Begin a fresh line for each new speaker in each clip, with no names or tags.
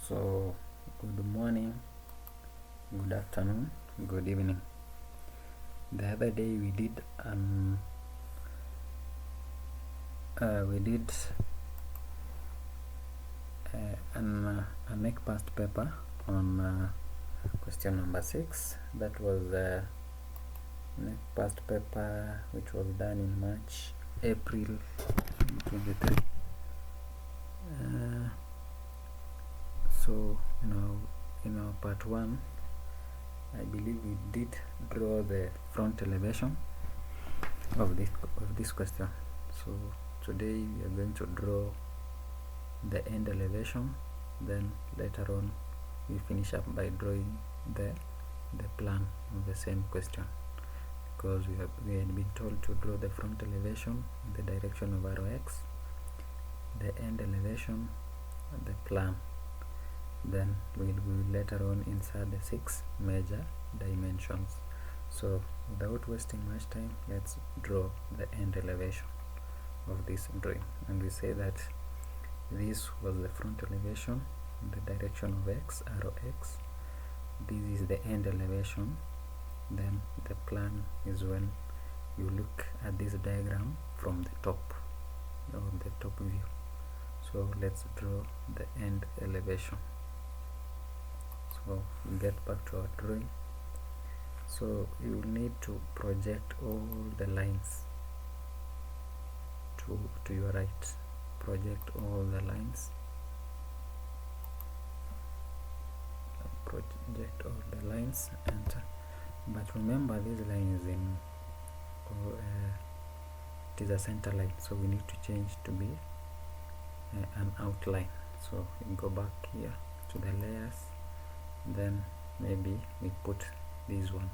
So good morning, good afternoon, good evening. The other day we did a KNEC Past paper on question number 6. That was KNEC Past paper which was done in April 23. So in our part 1, I believe we did draw the front elevation of this question. So today we are going to draw the end elevation, then later on we finish up by drawing the plan of the same question, because we had been told to draw the front elevation in the direction of arrow X, the end elevation, the plan. Then we will later on insert the 6 major dimensions. So without wasting much time, let's draw the end elevation of this drawing. And we say that this was the front elevation in the direction of X, arrow X. This is the end elevation. Then the plan is when you look at this diagram from the top, or the top view. So let's draw the end elevation. So we get back to our drawing. So you will need to project all the lines to your right. Project all the lines. Project all the lines, enter. But remember, this line is it is a center line, so we need to change to be an outline. So we go back here to the layers, then maybe we put this one,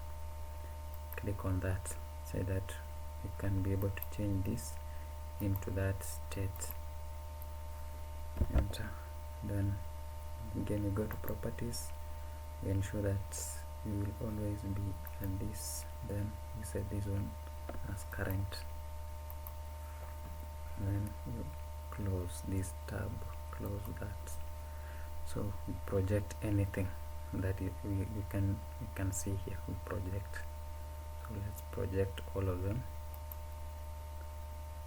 click on that, say that we can be able to change this into that state, enter. Then again we go to properties, we ensure that we will always be at this, then we set this one as current, then you close this tab, close that. So we project anything that you can see here. We project. So let's project all of them.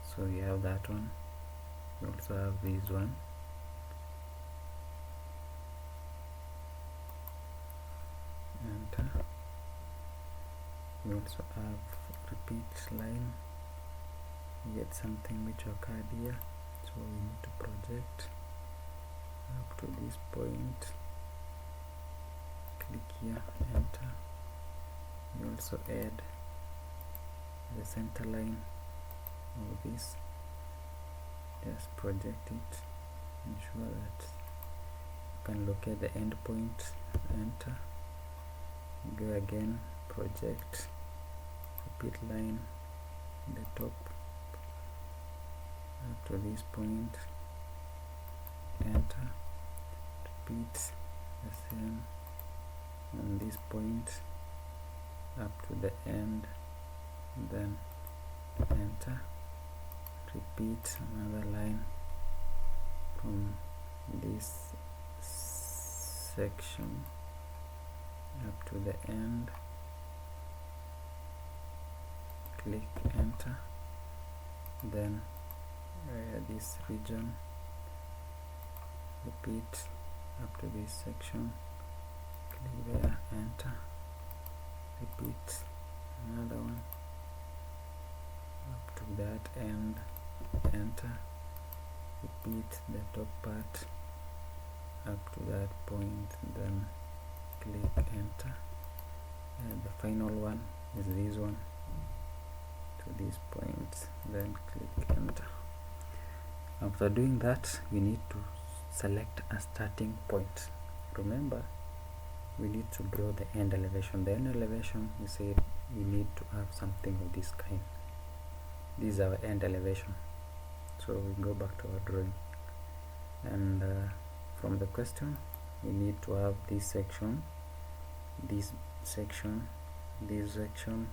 So we have that one. We also have this one. Enter. We also have repeat line. We get something which occurred here. So we need to project up to this point. Click here, enter. We also add the center line of this. Just project it. Ensure that you can locate the end point. Enter. Go again, project, repeat line, the top up to this point. Enter. Repeat the same on this point up to the end, then enter. Repeat another line from this section up to the end, click enter. Then this region, repeat up to this section, click there, enter. Repeat another one up to that end, enter. Repeat the top part up to that point, then click enter. And the final one is this one to this point, then click enter. After doing that, we need to select a starting point. Remember, we need to draw the end elevation. The end elevation, we said we need to have something of this kind. This is our end elevation. So we go back to our drawing, and from the question we need to have this section, this section, this section,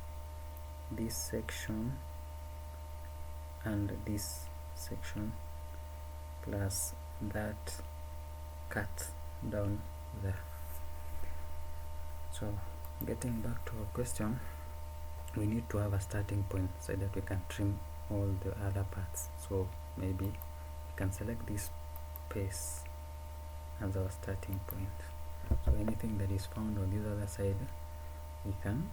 this section, and this section, plus that cut down there. So getting back to our question, we need to have a starting point so that we can trim all the other parts. So maybe we can select this space as our starting point. So anything that is found on this other side, we can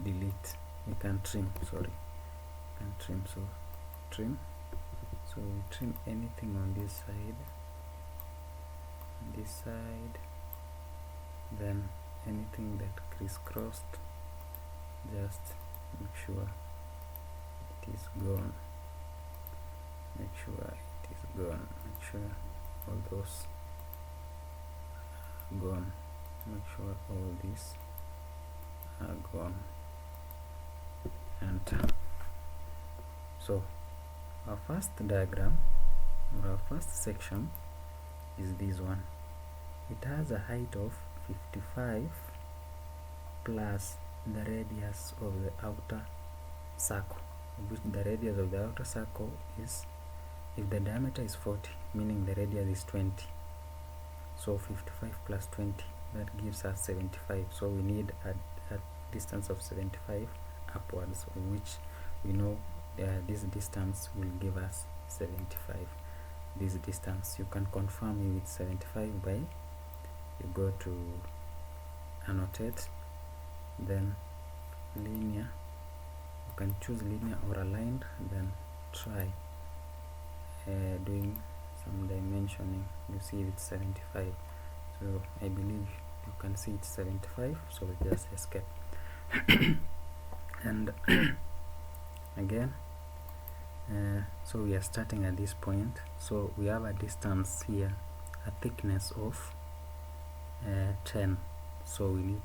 delete, we can trim, sorry, we can trim. So trim, so we trim anything on this side, then anything that crisscrossed, just make sure it is gone, make sure it is gone, make sure all those are gone, make sure all these are gone. Enter. So our first diagram, or our first section, is this one. It has a height of 55 plus the radius of the outer circle, which the radius of the outer circle is, if the diameter is 40, meaning the radius is 20, so 55 plus 20, that gives us 75. So we need a distance of 75 upwards, which we know this distance will give us 75. This distance you can confirm if it's 75 by, you go to annotate, then linear, you can choose linear or aligned, then try doing some dimensioning. You see it's 75, so I believe you can see it's 75, so we just escape. And again, so we are starting at this point, so we have a distance here, a thickness of 10, so we need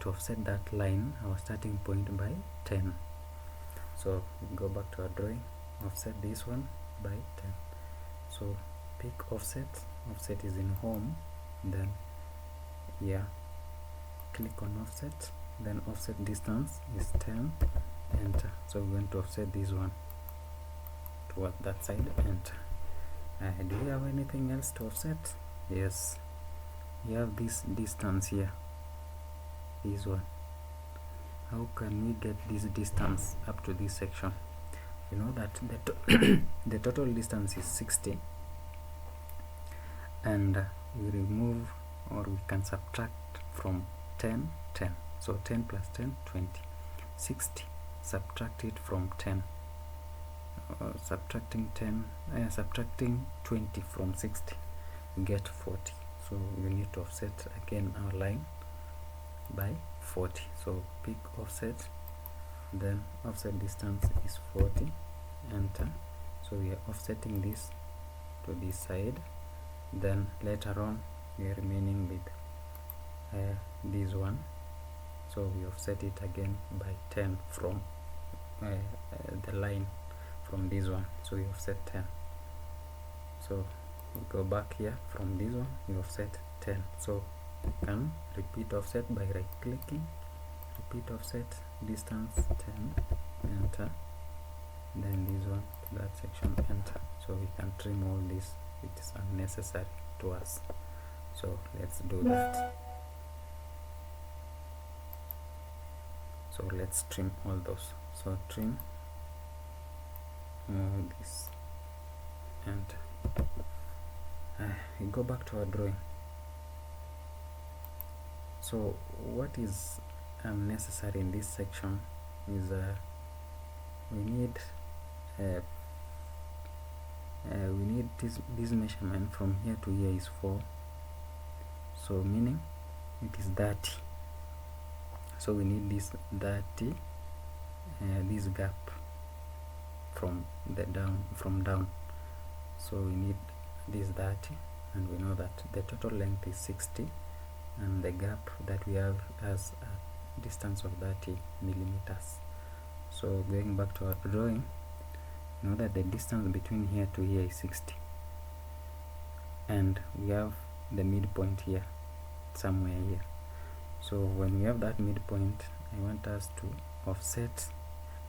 to offset that line, our starting point, by 10. So we go back to our drawing, offset this one by 10. So pick offset is in home, then here click on offset, then offset distance is 10, enter. So we're going to offset this one toward that side, enter. Do we have anything else to offset? Yes, we have this distance here, this one. How can we get this distance up to this section? You know that the total distance is 60, and we remove, or we can subtract from 10, 10. So 10 plus 10, 20. 60, subtract it from 10. Subtracting 20 from 60, we get 40. So we need to offset again our line by 40. So pick offset, then offset distance is 40, enter. So we are offsetting this to this side, then later on we are remaining with this one, so we offset it again by 10 from the line from this one, so we offset 10. So we go back here, from this one we offset 10. So you can repeat offset by right clicking, repeat offset distance 10, enter, then this one to that section, enter. So we can trim all this which is unnecessary to us. So let's do that. So let's trim all those. So trim all this, enter. We go back to our drawing. So what is unnecessary in this section is we need this measurement from here to here is 4, so meaning it is 30. So we need this 30, this gap from down. So we need this 30, and we know that the total length is 60, and the gap that we have has a distance of 30 millimeters. So going back to our drawing, you know that the distance between here to here is 60, and we have the midpoint here, somewhere here. So when we have that midpoint, I want us to offset,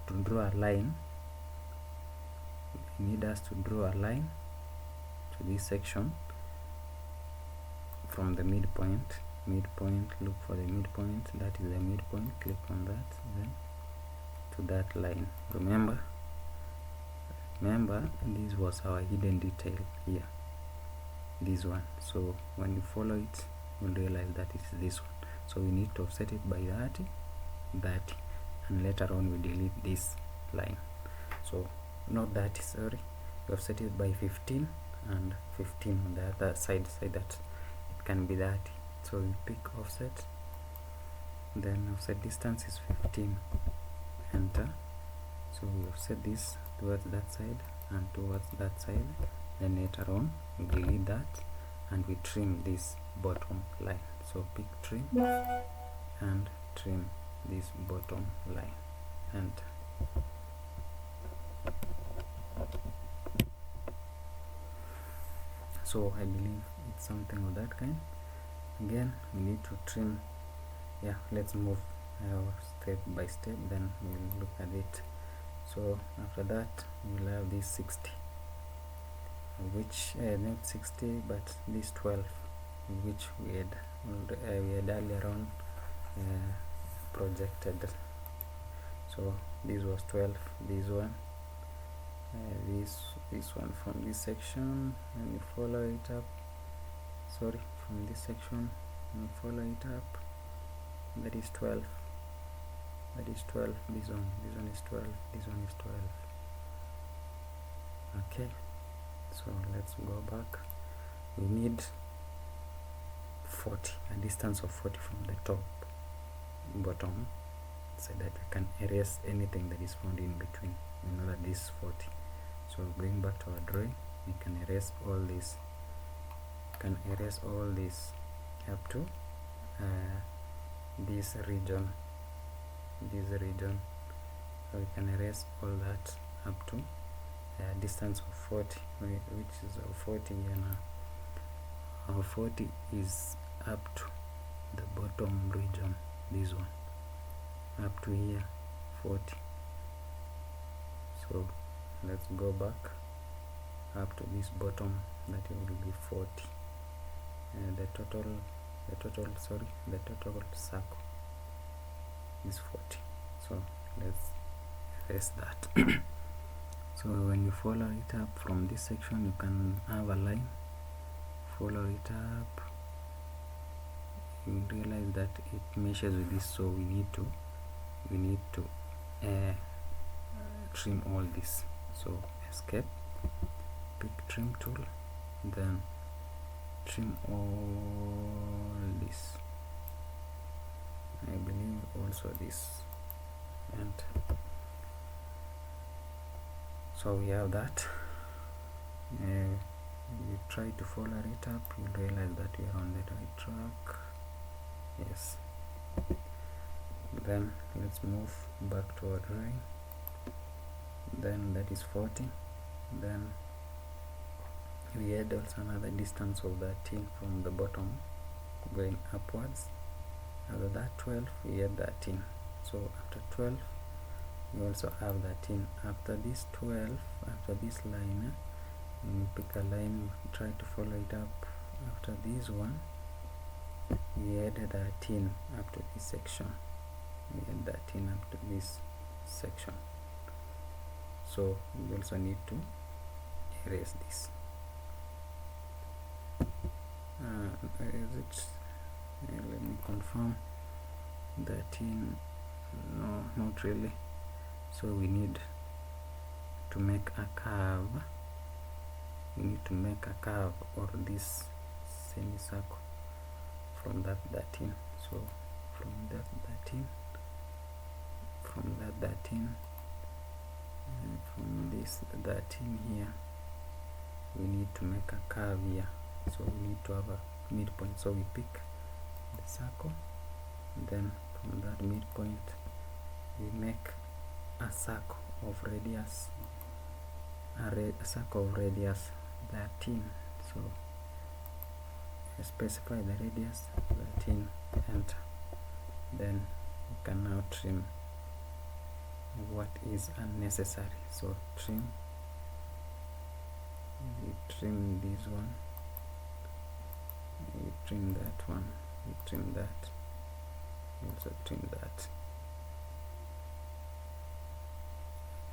to draw a line. We need us to draw a line to this section, from the midpoint, look for the midpoint, that is the midpoint, click on that, then to that line. Remember this was our hidden detail here, this one. So when you follow it, you'll realize that it's this one. So we need to offset it by 30, and later on we delete this line. So not 30, sorry, you offset it by 15 and 15 on the other side, so that it can be 30. So we pick offset, then offset distance is 15, enter. So we offset this towards that side and towards that side, then later on we delete that and we trim this bottom line. So pick trim and trim this bottom line, enter. So I believe it's something of that kind. Again, we need to trim. Yeah, let's move step by step, then we'll look at it. So after that, we'll have this 60, which not 60 but this 12, which we had earlier on projected. So this was 12, this one, this one from this section, and you follow it up, sorry, from this section and follow it up, that is 12, that is 12, this one is 12, this one is 12. Okay, so let's go back. We need 40, a distance of 40 from the top bottom, so that we can erase anything that is found in between. We know that this is 40. So going back to our drawing, we can erase all this, up to this region, so we can erase all that up to a distance of 40, which is 40 here now. Our 40 is up to the bottom region, this one, up to here, 40. So let's go back up to this bottom, that will be 40. The total circle is 40. So let's erase that. So when you follow it up from this section, you can have a line, follow it up, you realize that it meshes with this, so we need to trim all this. So escape, pick trim tool, then trim all this, I believe also this, and so we have that. You try to follow it up, you realize that we are on the right track. Yes, then let's move back to our drawing. Then that is 40, then we add also another distance of 13 from the bottom going upwards. After that 12, we add 13. So after 12, we also have 13. After this 12, after this line, we pick a line, try to follow it up. After this one, we add 13 up to this section. We add 13 up to this section. So we also need to erase this. Let me confirm. 13, no, not really. So we need to make a curve. We need to make a curve or this semicircle from that 13. So from that 13, from this 13 here, we need to make a curve here. So we need to have a midpoint. So we pick the circle, then from that midpoint we make a circle of radius, a circle of radius 13. So I specify the radius 13, enter. Then you can now trim what is unnecessary. So trim, we trim this one, you trim that one, you trim that, you also trim that.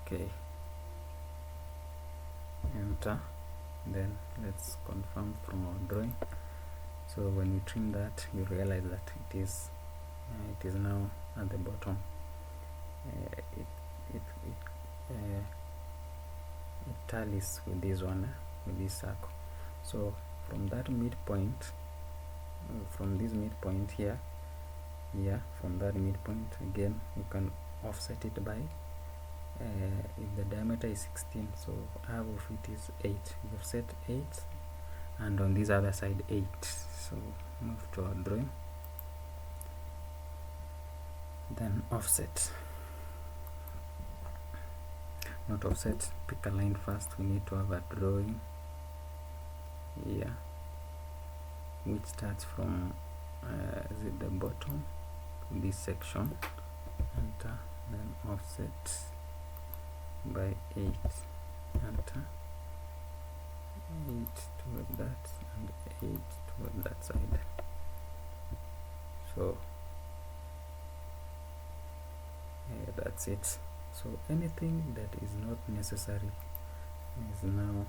Okay, enter. Then let's confirm from our drawing. So when you trim that, you realize that it is now at the bottom. It tallies with this one, with this circle. So from that midpoint, from this midpoint here, from that midpoint again, you can offset it by if the diameter is 16, so half of it is 8. You offset 8, and on this other side 8. So move to our drawing, then offset. Not offset, pick a line first. We need to have a drawing here which starts from is it the bottom, this section, enter, then offset by 8, enter, 8 toward that and 8 toward that side. So that's it. So anything that is not necessary is now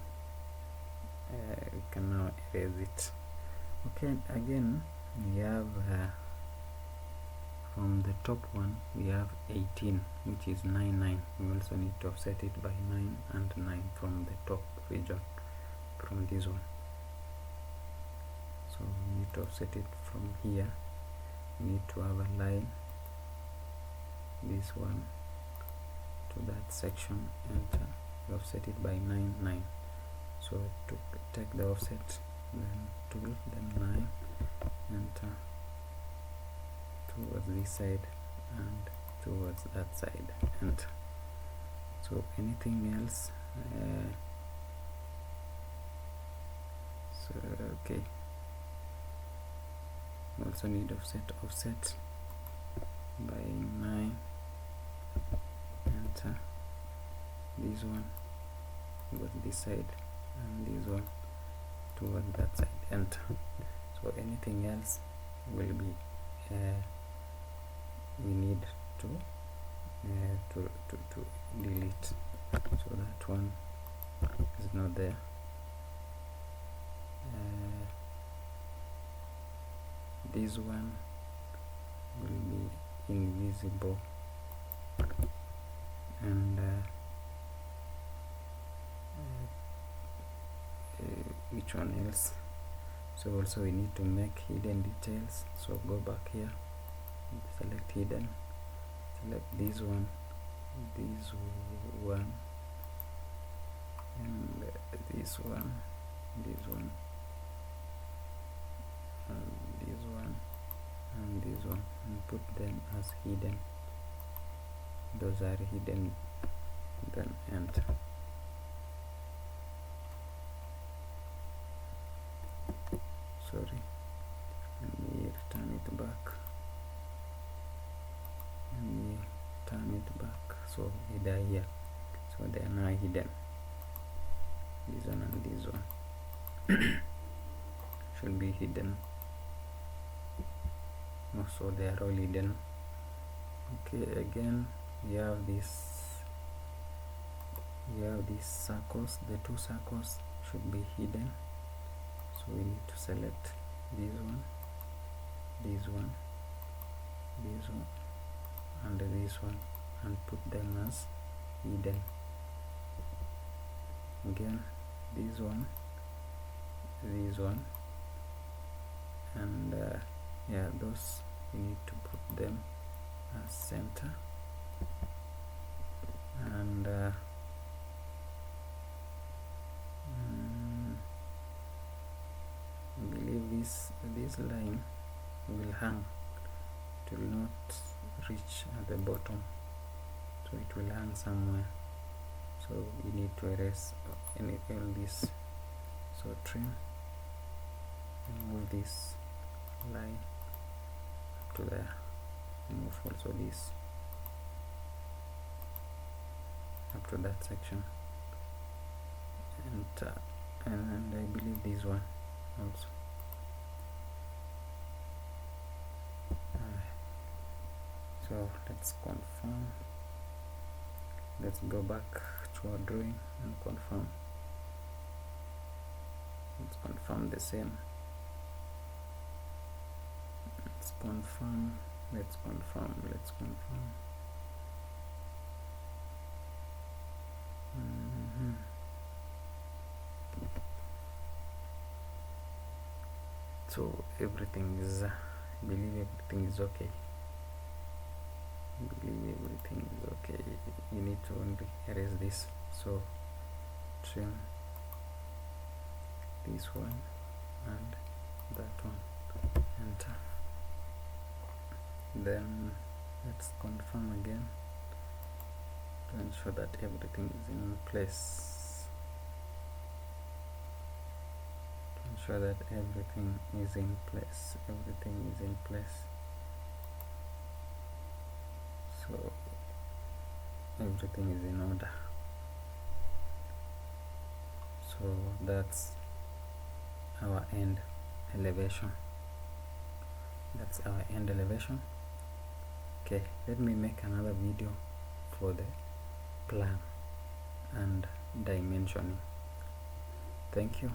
we can now erase it. Okay, again we have from the top one we have 18, which is 9, 9. We also need to offset it by 9 and 9 from the top region, from this one. So we need to offset it from here. We need to have a line, this one, to that section, enter, offset it by 9, 9. So to take the offset, then 2, then 9, enter, towards this side and towards that side, enter. So anything else, so okay, we also need offset by 9, enter, this one towards this side and this one towards that side, enter. So anything else will be we need to delete. So that one is not there. This one will be invisible, and which one else? So also we need to make hidden details. So go back here, select hidden, select this one, and this one, and this one, and this one, and this one, and put them as hidden. Those are hidden, then enter. Sorry, let me return it back. So they are here, so they are now hidden. This one and this one should be hidden. Also they are all hidden. Okay, again we have these circles. The 2 circles should be hidden, so we need to select this one, this one, this one, and this one, and put them as hidden. Again this one, and yeah, those we need to put them as center, and I believe this line will hang. It will not reach at the bottom, so it will hang somewhere. So we need to erase all this. So trim, and move this line up to there. Move also this up to that section, and I believe this one also. So let's confirm. Let's go back to our drawing and confirm. Let's confirm the same. Let's confirm. Let's confirm. Let's confirm. So everything is, I believe everything is okay. I believe everything is okay. You need to only erase this. So trim this one and that one. Enter. Then let's confirm again to ensure that everything is in place. Ensure that everything is in place. Everything is in place. So everything is in order. So that's our end elevation. That's our end elevation. Okay, let me make another video for the plan and dimensioning. Thank you.